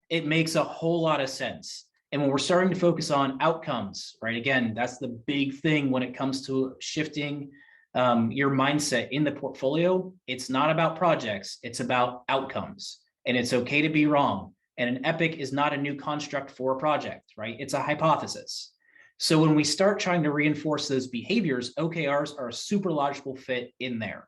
it makes a whole lot of sense. And when we're starting to focus on outcomes, right? Again, that's the big thing when it comes to shifting your mindset in the portfolio. It's not about projects, it's about outcomes. And it's okay to be wrong. And an epic is not a new construct for a project, right? It's a hypothesis. So when we start trying to reinforce those behaviors, OKRs are a super logical fit in there.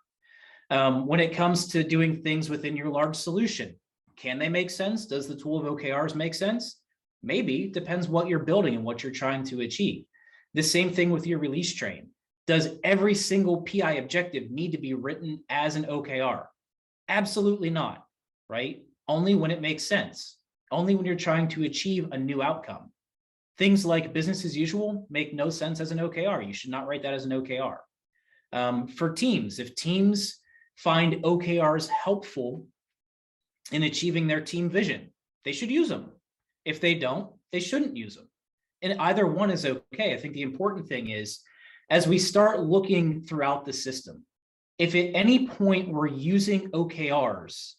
When it comes to doing things within your large solution, can they make sense? Does the tool of OKRs make sense? Maybe, depends what you're building and what you're trying to achieve. The same thing with your release train. Does every single PI objective need to be written as an OKR? Absolutely not, right? Only when it makes sense. Only when you're trying to achieve a new outcome. Things like business as usual make no sense as an OKR. You should not write that as an OKR. For teams, if teams find OKRs helpful in achieving their team vision, they should use them. If they don't, they shouldn't use them. And either one is okay. I think the important thing is, as we start looking throughout the system, if at any point we're using OKRs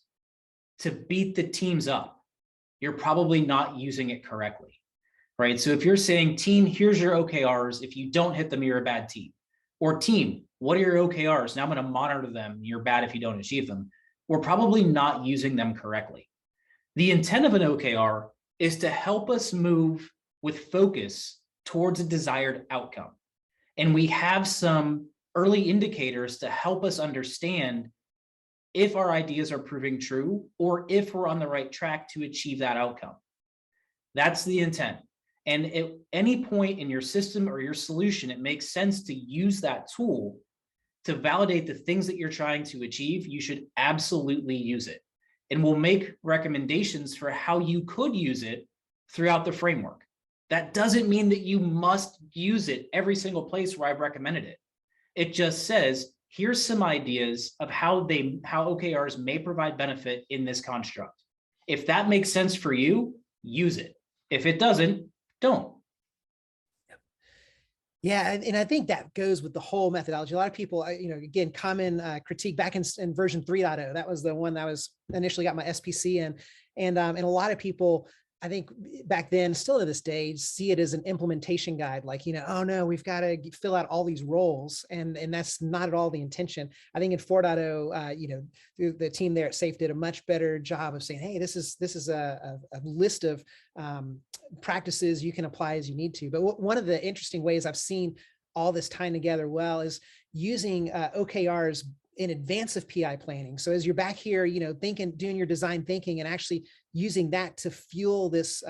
to beat the teams up, you're probably not using it correctly, right? So if you're saying, team, here's your OKRs. If you don't hit them, you're a bad team. Or team, what are your OKRs? Now I'm going to monitor them. You're bad if you don't achieve them. We're probably not using them correctly. The intent of an OKR is to help us move with focus towards a desired outcome. And we have some early indicators to help us understand if our ideas are proving true or if we're on the right track to achieve that outcome. That's the intent. And at any point in your system or your solution, it makes sense to use that tool to validate the things that you're trying to achieve. You should absolutely use it. And we'll make recommendations for how you could use it throughout the framework. That doesn't mean that you must use it every single place where I've recommended it. It just says, here's some ideas of how OKRs may provide benefit in this construct. If that makes sense for you, use it. If it doesn't, don't. Yeah, and I think that goes with the whole methodology. A lot of people, again, common critique back in version 3.0. That was the one that was initially got my SPC in, and a lot of people, I think back then, still to this day, see it as an implementation guide. Like, oh no, we've got to fill out all these roles, and that's not at all the intention. I think in 4.0, the team there at SAFE did a much better job of saying, hey, this is a list of practices you can apply as you need to. But one of the interesting ways I've seen all this tying together well is using OKRs in advance of PI planning. So as you're back here, doing your design thinking and actually using that to fuel this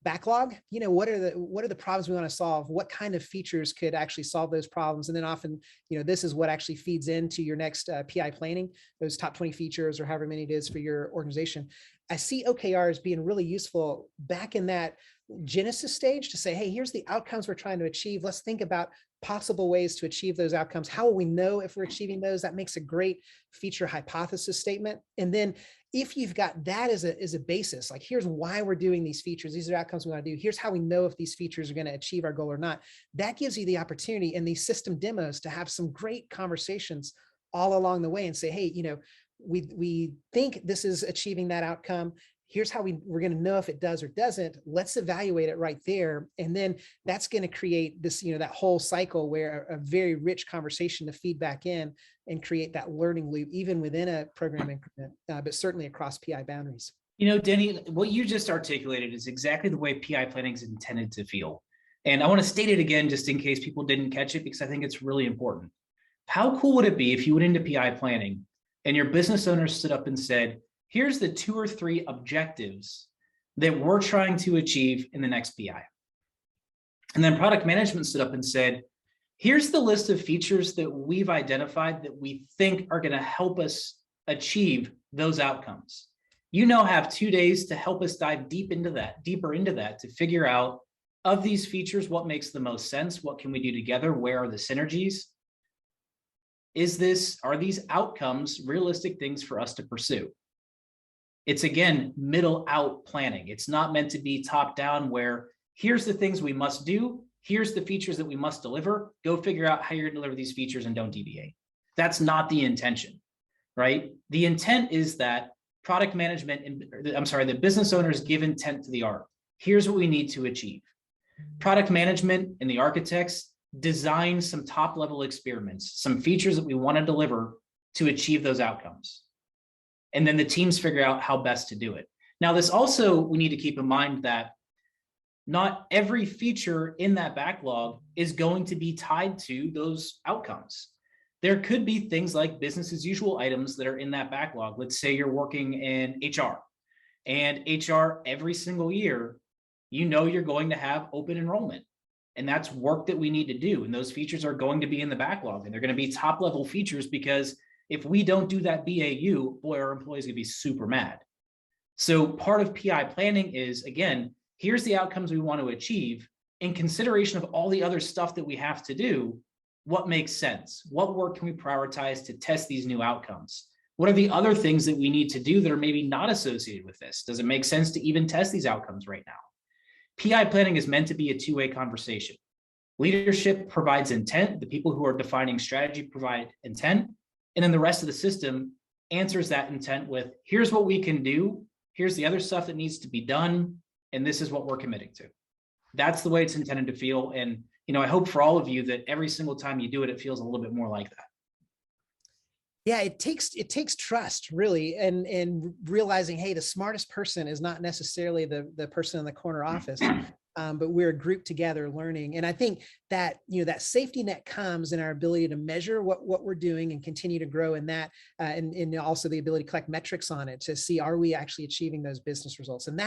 backlog, what are the problems we want to solve? What kind of features could actually solve those problems? And then often, this is what actually feeds into your next PI planning, those top 20 features or however many it is for your organization. I see OKRs being really useful back in that Genesis stage to say, hey, here's the outcomes we're trying to achieve. Let's think about possible ways to achieve those outcomes. How will we know if we're achieving those? That makes a great feature hypothesis statement. And then if you've got that as a basis, like here's why we're doing these features, these are outcomes we want to do, here's how we know if these features are going to achieve our goal or not. That gives you the opportunity in these system demos to have some great conversations all along the way and say, hey, we think this is achieving that outcome. Here's how we're going to know if it does or doesn't. Let's evaluate it right there. And then that's going to create this, that whole cycle where a very rich conversation to feed back in and create that learning loop, even within a program increment, but certainly across PI boundaries. Denny, what you just articulated is exactly the way PI planning is intended to feel. And I want to state it again, just in case people didn't catch it, because I think it's really important. How cool would it be if you went into PI planning and your business owner stood up and said, here's the 2 or 3 objectives that we're trying to achieve in the next PI. And then product management stood up and said, here's the list of features that we've identified that we think are going to help us achieve those outcomes. You now have 2 days to help us dive deeper into that, to figure out of these features, what makes the most sense? What can we do together? Where are the synergies? Are these outcomes realistic things for us to pursue? It's, again, middle out planning. It's not meant to be top down where here's the things we must do. Here's the features that we must deliver. Go figure out how you're going to deliver these features and don't deviate. That's not the intention, right? The intent is that the business owners give intent to the art. Here's what we need to achieve. Product management and the architects design some top level experiments, some features that we want to deliver to achieve those outcomes. And then the teams figure out how best to do it. Now, this also, we need to keep in mind that not every feature in that backlog is going to be tied to those outcomes. There could be things like business as usual items that are in that backlog. Let's say you're working in HR, and HR every single year, you're going to have open enrollment. And that's work that we need to do. And those features are going to be in the backlog, and they're going to be top level features, because if we don't do that BAU, boy, our employees are going to be super mad. So part of PI planning is, again, here's the outcomes we want to achieve. In consideration of all the other stuff that we have to do, what makes sense? What work can we prioritize to test these new outcomes? What are the other things that we need to do that are maybe not associated with this? Does it make sense to even test these outcomes right now? PI planning is meant to be a two-way conversation. Leadership provides intent. The people who are defining strategy provide intent. And then the rest of the system answers that intent with, here's what we can do. Here's the other stuff that needs to be done. And this is what we're committing to. That's the way it's intended to feel. And, I hope for all of you that every single time you do it, it feels a little bit more like that. Yeah, it takes trust, really, and realizing, hey, the smartest person is not necessarily the person in the corner office. but we're grouped together learning. And I think that, that safety net comes in our ability to measure what we're doing and continue to grow in that, and also the ability to collect metrics on it to see, are we actually achieving those business results? And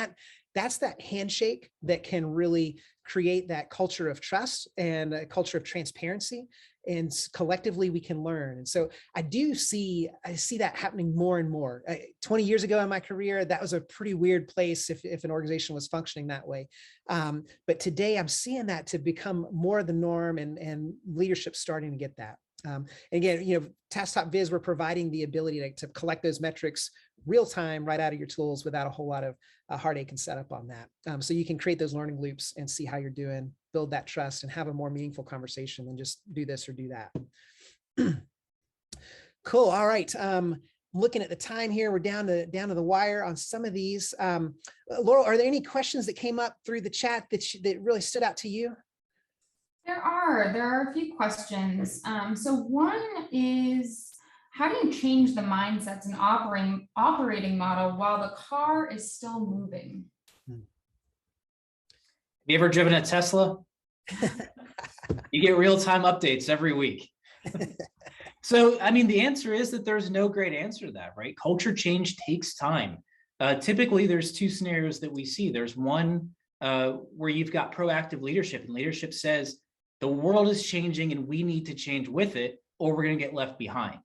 that's that handshake that can really create that culture of trust and a culture of transparency, and collectively we can learn. And so I see that happening more and more. 20 years ago in my career, that was a pretty weird place if an organization was functioning that way. But today I'm seeing that to become more the norm, and leadership starting to get that. And again, Tasktop Viz, we're providing the ability to collect those metrics real time right out of your tools without a whole lot of heartache and setup on that. So you can create those learning loops and see how you're doing, build that trust, and have a more meaningful conversation than just do this or do that. Cool. All right. Looking at the time here, we're down to the wire on some of these. Laurel, are there any questions that came up through the chat that really stood out to you? There are a few questions. So one is, how do you change the mindsets and operating model while the car is still moving? Have you ever driven a Tesla? You get real-time updates every week. So, I mean, the answer is that there's no great answer to that, right? Culture change takes time. Typically, there's two scenarios that we see. There's one where you've got proactive leadership, and leadership says, the world is changing and we need to change with it, or we're going to get left behind.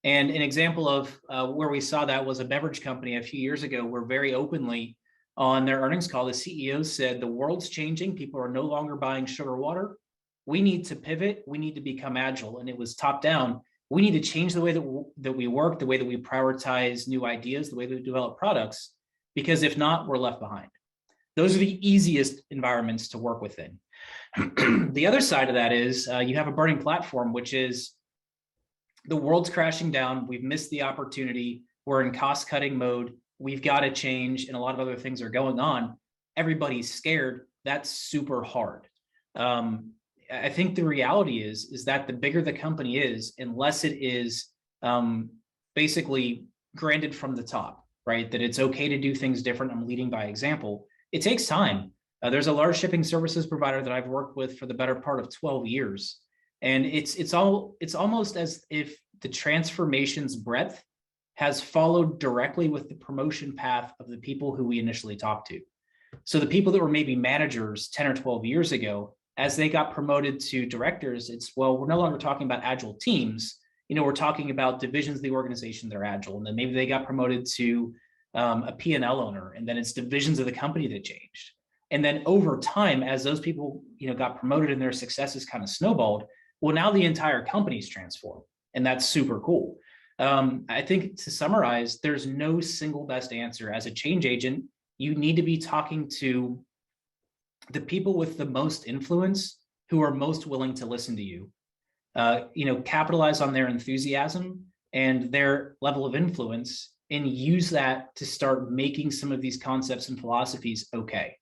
And an example of where we saw that was a beverage company a few years ago, where very openly on their earnings call, the CEO said, the world's changing. People are no longer buying sugar water. We need to pivot. We need to become agile. And it was top down. We need to change the way that we work, the way that we prioritize new ideas, the way that we develop products, because if not, we're left behind. Those are the easiest environments to work within. The other side of that is you have a burning platform, which is the world's crashing down. We've missed the opportunity. We're in cost cutting mode. We've got to change, and a lot of other things are going on. Everybody's scared. That's super hard. I think the reality is that the bigger the company is, unless it is basically granted from the top, right, that it's okay to do things different, I'm leading by example, it takes time. There's a large shipping services provider that I've worked with for the better part of 12 years. And it's almost as if the transformation's breadth has followed directly with the promotion path of the people who we initially talked to. So the people that were maybe managers 10 or 12 years ago, as they got promoted to directors, we're no longer talking about agile teams. We're talking about divisions of the organization that are agile. And then maybe they got promoted to a P&L owner, and then it's divisions of the company that changed. And then over time, as those people, got promoted and their successes kind of snowballed, well, now the entire company's transformed, and that's super cool. I think to summarize, there's no single best answer. As a change agent, you need to be talking to the people with the most influence, who are most willing to listen to you, capitalize on their enthusiasm and their level of influence, and use that to start making some of these concepts and philosophies okay.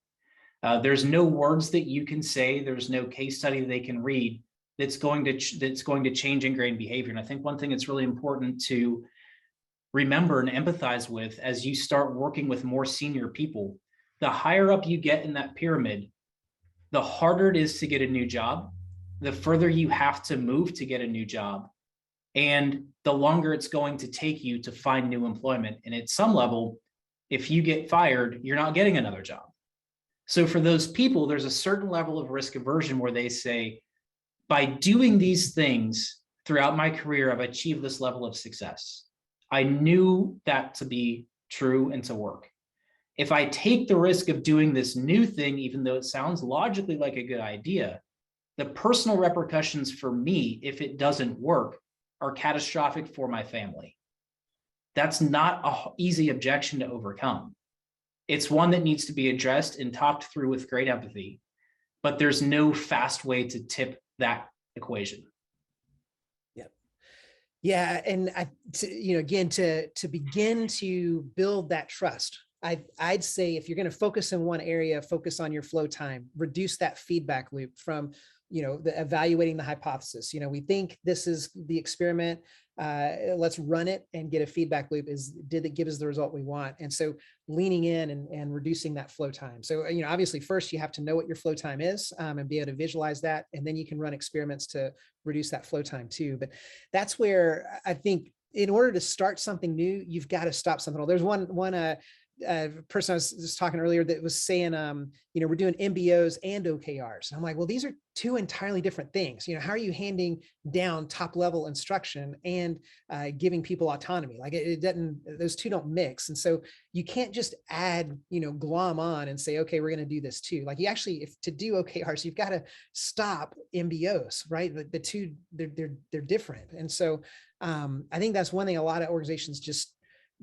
There's no words that you can say, there's no case study they can read that's going to change ingrained behavior. And I think one thing that's really important to remember and empathize with as you start working with more senior people, the higher up you get in that pyramid, the harder it is to get a new job, the further you have to move to get a new job, and the longer it's going to take you to find new employment. And at some level, if you get fired, you're not getting another job. So for those people, there's a certain level of risk aversion where they say, by doing these things throughout my career, I've achieved this level of success. I knew that to be true and to work. If I take the risk of doing this new thing, even though it sounds logically like a good idea, the personal repercussions for me, if it doesn't work, are catastrophic for my family. That's not an easy objection to overcome. It's one that needs to be addressed and talked through with great empathy, but there's no fast way to tip that equation. Yeah. And again, to begin to build that trust, I'd say if you're going to focus in one area, focus on your flow time, reduce that feedback loop from evaluating the hypothesis. We think this is the experiment. Let's run it and get a feedback loop. Did it give us the result we want? And so leaning in and reducing that flow time. So, obviously first you have to know what your flow time is and be able to visualize that. And then you can run experiments to reduce that flow time too. But that's where I think in order to start something new, you've got to stop something. There's one person I was just talking earlier that was saying, we're doing MBOs and OKRs. And I'm like, well, these are two entirely different things. How are you handing down top level instruction and giving people autonomy? Like it doesn't, those two don't mix. And so you can't just add, glom on and say, okay, we're going to do this too. Like you actually, if to do OKRs, you've got to stop MBOs, right? The two, they're different. And so I think that's one thing a lot of organizations just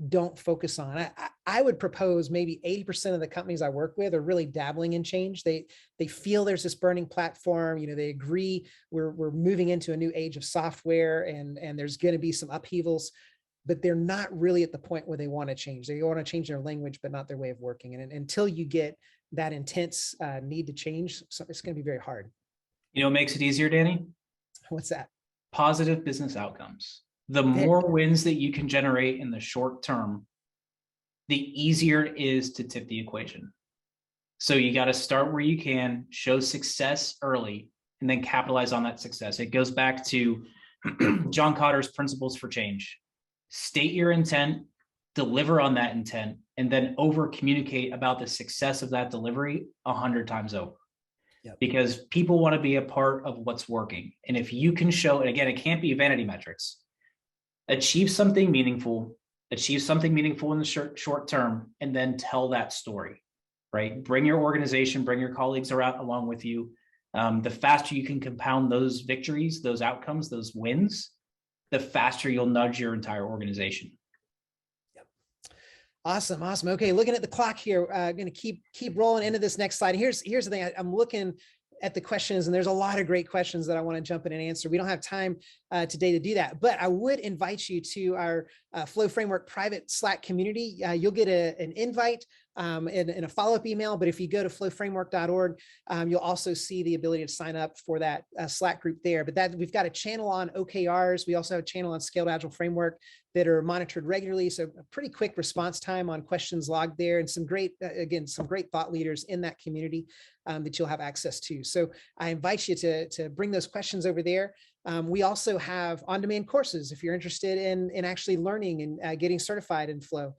don't focus on. I would propose maybe 80% of the companies I work with are really dabbling in change. They feel there's this burning platform. They agree we're moving into a new age of software and there's going to be some upheavals, but they're not really at the point where they want to change. They want to change their language, but not their way of working. And until you get that intense need to change, so it's going to be very hard. What makes it easier, Danny? What's that? Positive business outcomes. The more wins that you can generate in the short term, the easier it is to tip the equation. So you got to start where you can, show success early, and then capitalize on that success. It goes back to John Kotter's principles for change. State your intent, deliver on that intent, and then over communicate about the success of that delivery 100 times over. Yep. Because people want to be a part of what's working. And if you can show, and again, it can't be vanity metrics. Achieve something meaningful in the short term, and then tell that story, right? Bring your organization, bring your colleagues around along with you. The faster you can compound those victories, those outcomes, those wins, the faster you'll nudge your entire organization. Yep. Awesome. Okay, looking at the clock here, going to keep rolling into this next slide. Here's the thing. I'm looking at the questions, and there's a lot of great questions that I want to jump in and answer. We don't have time today to do that, but I would invite you to our Flow Framework private Slack community. You'll get an invite and a follow-up email, but if you go to flowframework.org, you'll also see the ability to sign up for that Slack group there. But we've got a channel on OKRs. We also have a channel on Scaled Agile Framework that are monitored regularly. So a pretty quick response time on questions logged there, and some great thought leaders in that community that you'll have access to. So I invite you to bring those questions over there. We also have on-demand courses if you're interested in actually learning and getting certified in Flow.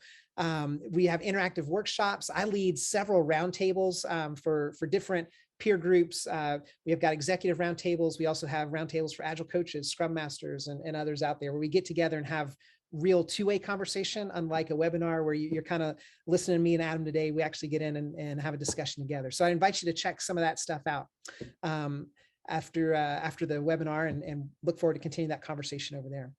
We have interactive workshops. I lead several roundtables for different peer groups. We have got executive roundtables. We also have roundtables for Agile coaches, Scrum Masters, and others out there where we get together and have real two-way conversation, unlike a webinar where you're kind of listening to me and Adam today. We actually get in and have a discussion together. So I invite you to check some of that stuff out after the webinar and look forward to continuing that conversation over there.